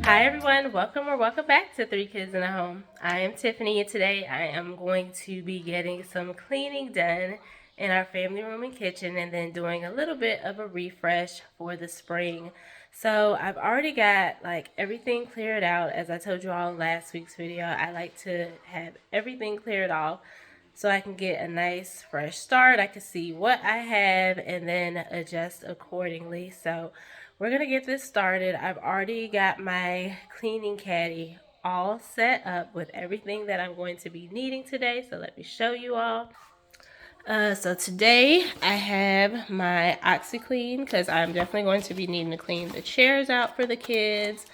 Hi everyone, welcome or welcome back to Three Kids in a Home. I am Tiffany and today I am going to be getting some cleaning done in our family room and kitchen and then doing a little bit of a refresh for the spring. So I've already got like everything cleared out. As I told you all in last week's video, I like to have everything cleared off so I can get a nice fresh start. I can see what I have and then adjust accordingly. So we're going to get this started. I've already got my cleaning caddy all set up with everything that I'm going to be needing today. So let me show you all. So today I have my OxyClean because I'm definitely going to be needing to clean the chairs out for the kids.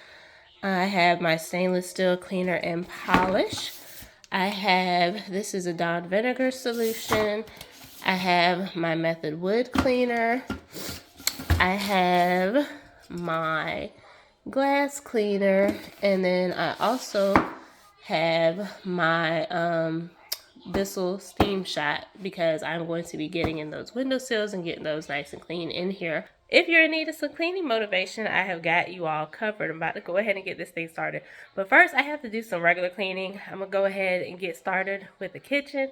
I have my stainless steel cleaner and polish. I have, this is a Dawn vinegar solution. I have my Method wood cleaner. I have my glass cleaner, and then I also have my Bissell steam shot because I'm going to be getting in those windowsills and getting those nice and clean in here. If you're in need of some cleaning motivation, I have got you all covered. I'm about to go ahead and get this thing started. But first, I have to do some regular cleaning. I'm going to go ahead and get started with the kitchen.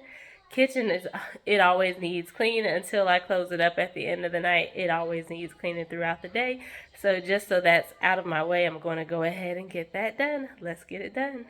Kitchen is, it always needs cleaning until I close it up at the end of the night. It always needs cleaning throughout the day. So just so that's out of my way, I'm going to go ahead and get that done. Let's get it done.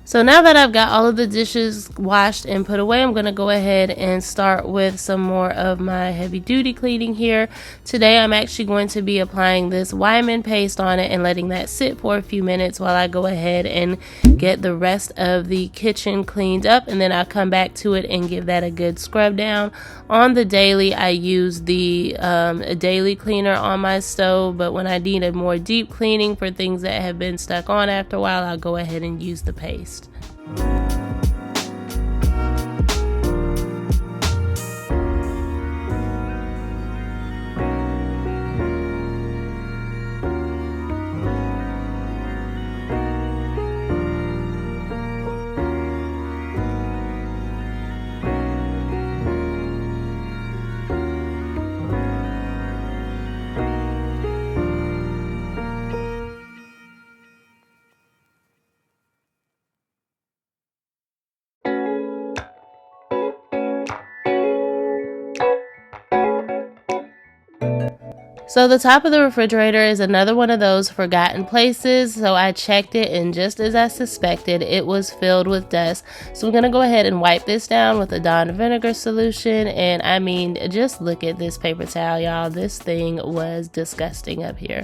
So now that I've got all of the dishes washed and put away, I'm going to go ahead and start with some more of my heavy duty cleaning here. Today I'm actually going to be applying this Wyman paste on it and letting that sit for a few minutes while I go ahead and get the rest of the kitchen cleaned up, and then I'll come back to it and give that a good scrub down. On the daily, I use the daily cleaner on my stove, but when I need a more deep cleaning for things that have been stuck on after a while, I'll go ahead and use the paste. So the top of the refrigerator is another one of those forgotten places. So I checked it, and just as I suspected, it was filled with dust. So I'm going to go ahead and wipe this down with a Dawn vinegar solution. And I mean, just look at this paper towel, y'all. This thing was disgusting up here.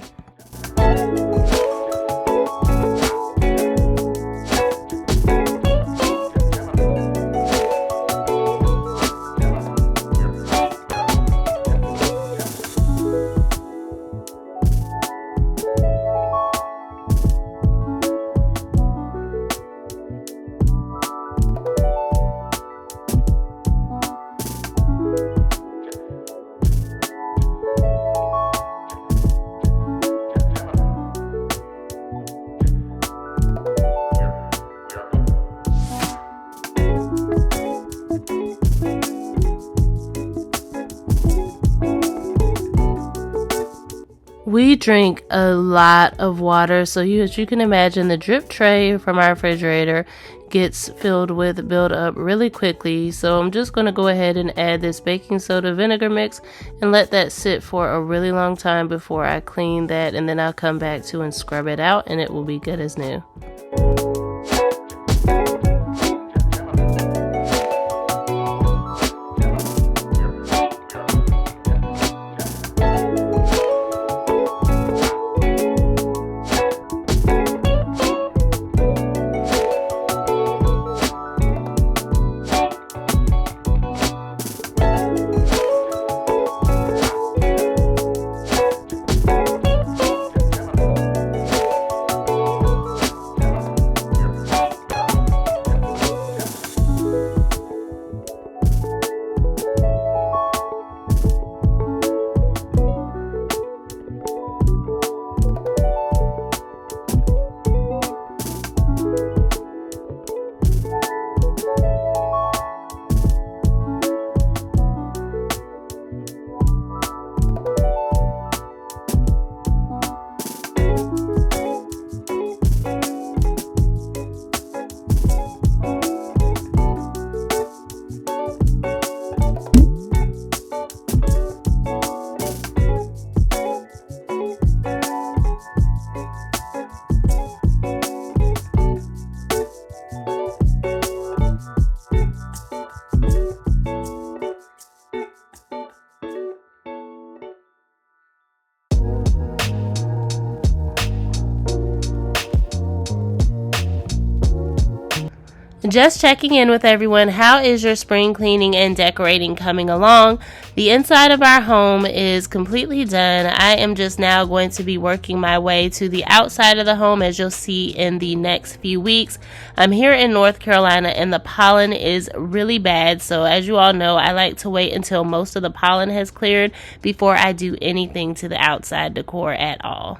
We drink a lot of water, so as you can imagine, the drip tray from our refrigerator gets filled with buildup really quickly. So I'm just going to go ahead and add this baking soda vinegar mix and let that sit for a really long time before I clean that, and then I'll come back to and scrub it out, and it will be good as new. Just checking in with everyone. How is your spring cleaning and decorating coming along? The inside of our home is completely done. I am just now going to be working my way to the outside of the home, as you'll see in the next few weeks. I'm here in North Carolina, and the pollen is really bad. So as you all know, I like to wait until most of the pollen has cleared before I do anything to the outside decor at all.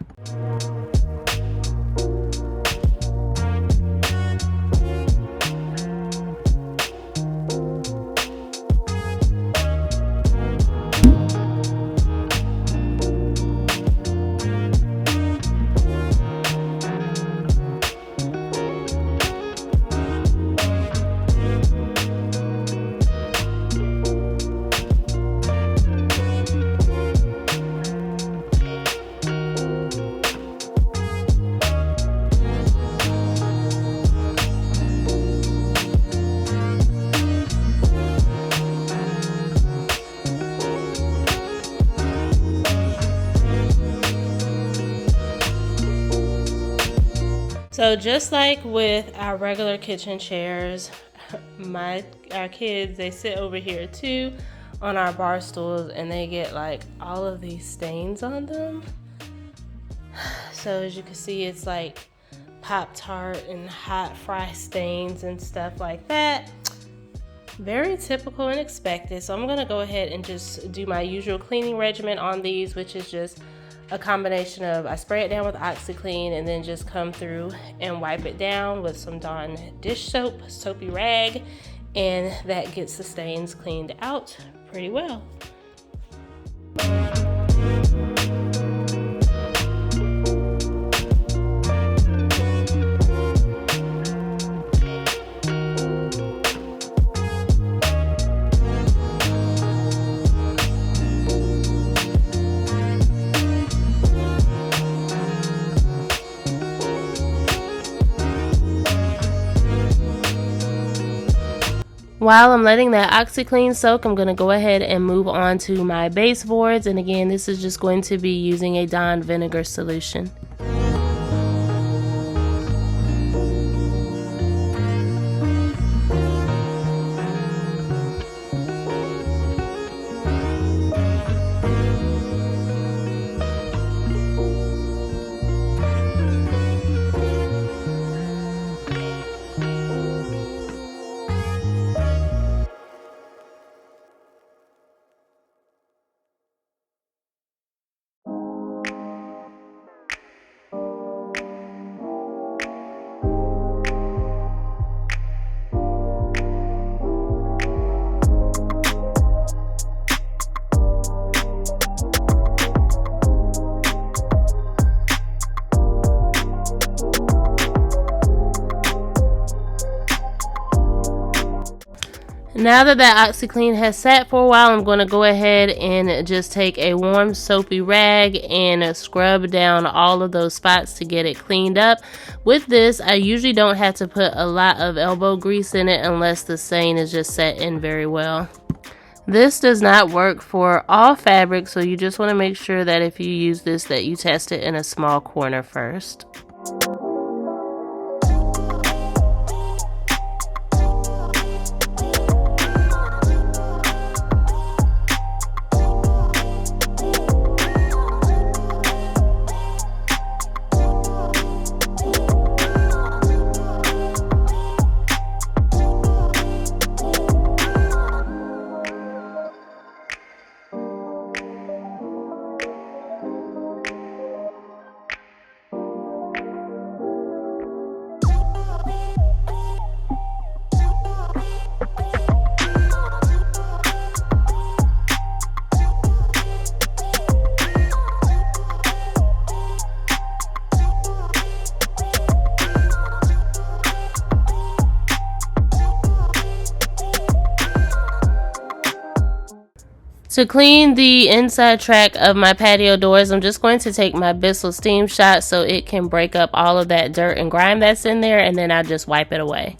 So just like with our regular kitchen chairs, our kids, they sit over here too on our bar stools, and they get like all of these stains on them. So as you can see, it's like Pop-Tart and hot fry stains and stuff like that. Very typical and expected. So I'm gonna go ahead and just do my usual cleaning regimen on these, which is just a combination of, I spray it down with OxiClean and then just come through and wipe it down with some Dawn dish soap, soapy rag, and that gets the stains cleaned out pretty well. While I'm letting that OxiClean soak, I'm going to go ahead and move on to my baseboards. And again, this is just going to be using a Dawn vinegar solution. Now that OxiClean has sat for a while, I'm going to go ahead and just take a warm soapy rag and scrub down all of those spots to get it cleaned up. With this, I usually don't have to put a lot of elbow grease in it unless the stain is just set in very well. This does not work for all fabrics, so you just want to make sure that if you use this that you test it in a small corner first. To clean the inside track of my patio doors, I'm just going to take my Bissell steam shot so it can break up all of that dirt and grime that's in there, and then I'll just wipe it away.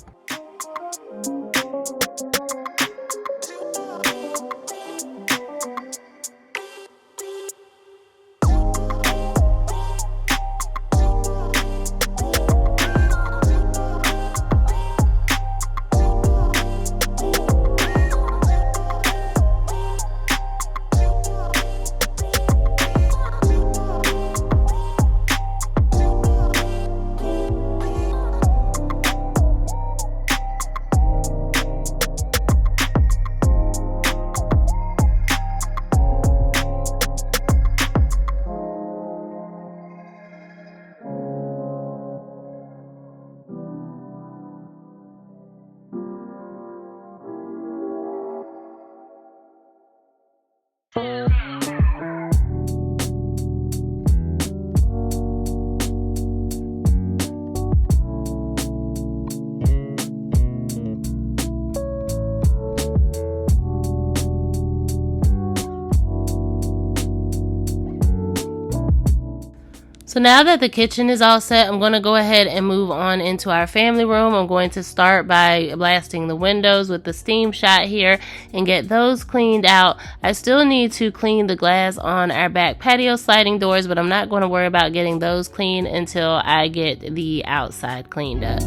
So now that the kitchen is all set, I'm going to go ahead and move on into our family room. I'm going to start by blasting the windows with the steam shot here and get those cleaned out. I still need to clean the glass on our back patio sliding doors, but I'm not going to worry about getting those clean until I get the outside cleaned up.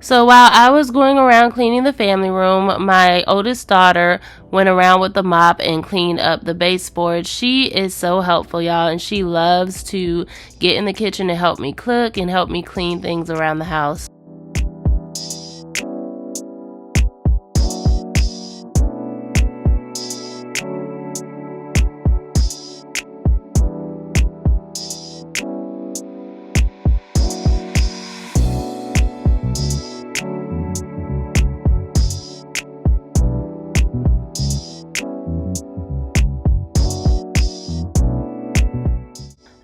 So while I was going around cleaning the family room, my oldest daughter went around with the mop and cleaned up the baseboard. She is so helpful, y'all, and she loves to get in the kitchen and help me cook and help me clean things around the house.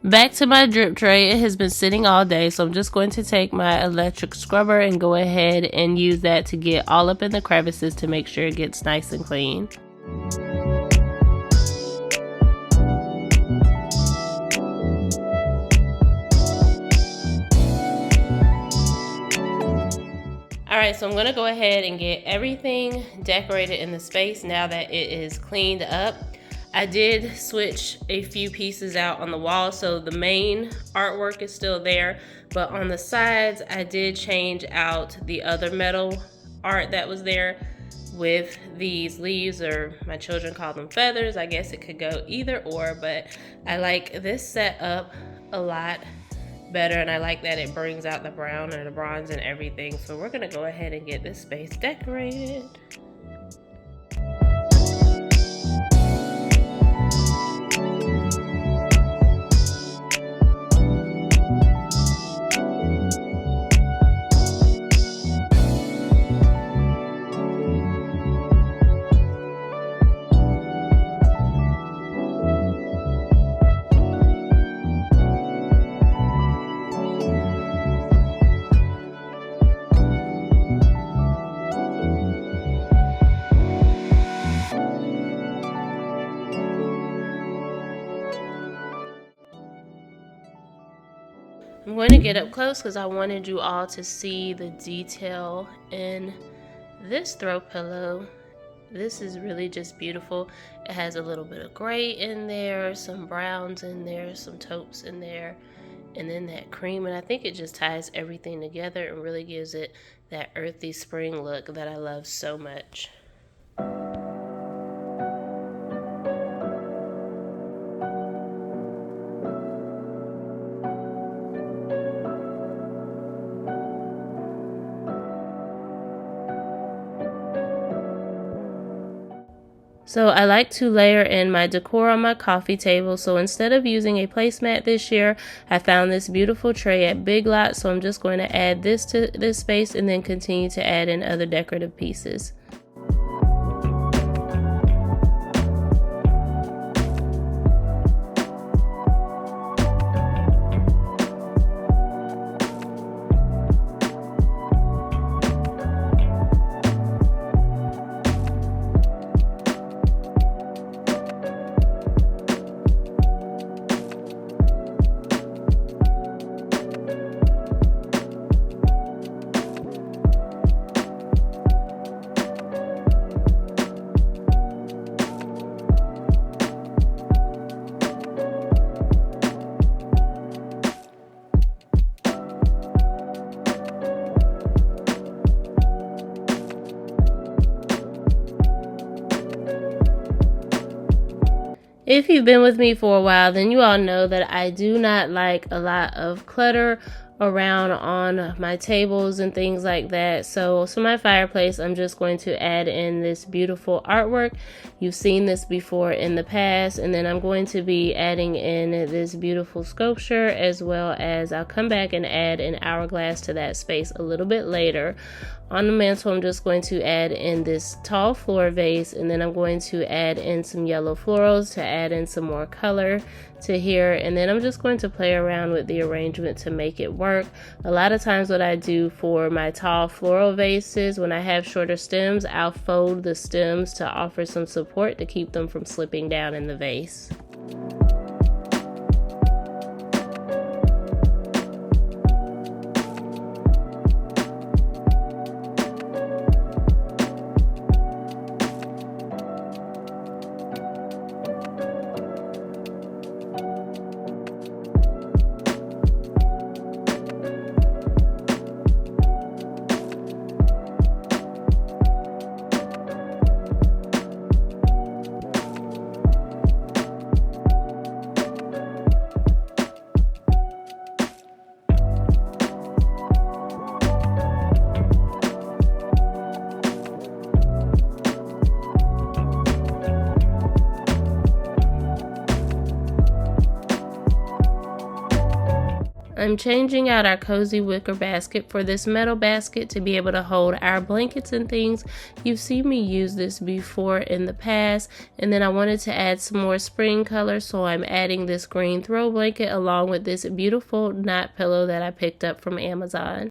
Back to my drip tray. It has been sitting all day, so I'm just going to take my electric scrubber and go ahead and use that to get all up in the crevices to make sure it gets nice and clean. Alright, so I'm going to go ahead and get everything decorated in the space now that it is cleaned up. I did switch a few pieces out on the wall, so the main artwork is still there, but on the sides I did change out the other metal art that was there with these leaves, or my children call them feathers. I guess it could go either or, but I like this setup a lot better, and I like that it brings out the brown or the bronze and everything. So we're gonna go ahead and get this space decorated. I'm going to get up close because I wanted you all to see the detail in this throw pillow. This is really just beautiful. It has a little bit of gray in there, some browns in there, some taupes in there, and then that cream. And I think it just ties everything together and really gives it that earthy spring look that I love so much. So I like to layer in my decor on my coffee table. So instead of using a placemat this year, I found this beautiful tray at Big Lots. So I'm just going to add this to this space and then continue to add in other decorative pieces. If you've been with me for a while, then you all know that I do not like a lot of clutter around on my tables and things like that. So my fireplace, I'm just going to add in this beautiful artwork. You've seen this before in the past, and then I'm going to be adding in this beautiful sculpture, as well as I'll come back and add an hourglass to that space a little bit later. On the mantle, I'm just going to add in this tall floor vase, and then I'm going to add in some yellow florals to add in some more color to here, and then I'm just going to play around with the arrangement to make it work. A lot of times what I do for my tall floral vases, when I have shorter stems, I'll fold the stems to offer some support to keep them from slipping down in the vase. I'm changing out our cozy wicker basket for this metal basket to be able to hold our blankets and things. You've seen me use this before in the past, and then I wanted to add some more spring color, so I'm adding this green throw blanket along with this beautiful knot pillow that I picked up from Amazon.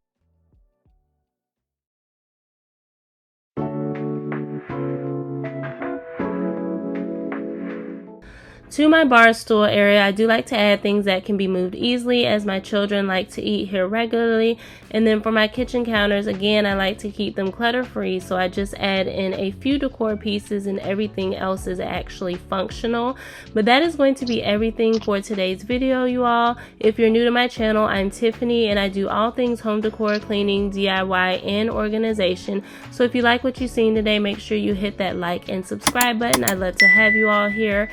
To my bar stool area, I do like to add things that can be moved easily, as my children like to eat here regularly. And then for my kitchen counters, again, I like to keep them clutter free, so I just add in a few decor pieces and everything else is actually functional. But that is going to be everything for today's video, you all. If you're new to my channel, I'm Tiffany and I do all things home decor, cleaning, DIY, and organization. So if you like what you've seen today, make sure you hit that like and subscribe button. I'd love to have you all here.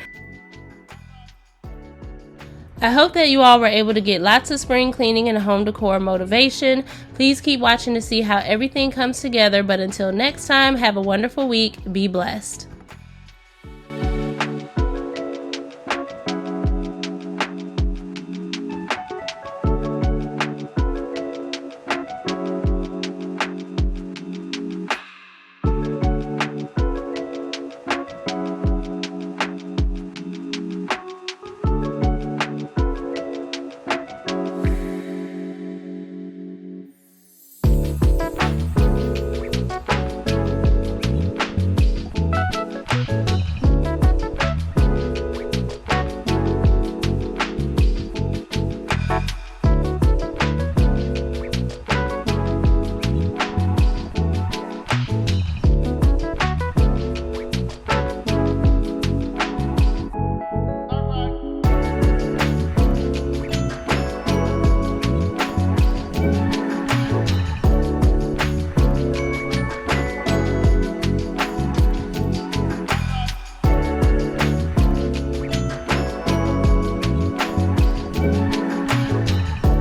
I hope that you all were able to get lots of spring cleaning and home decor motivation. Please keep watching to see how everything comes together. But until next time, have a wonderful week. Be blessed.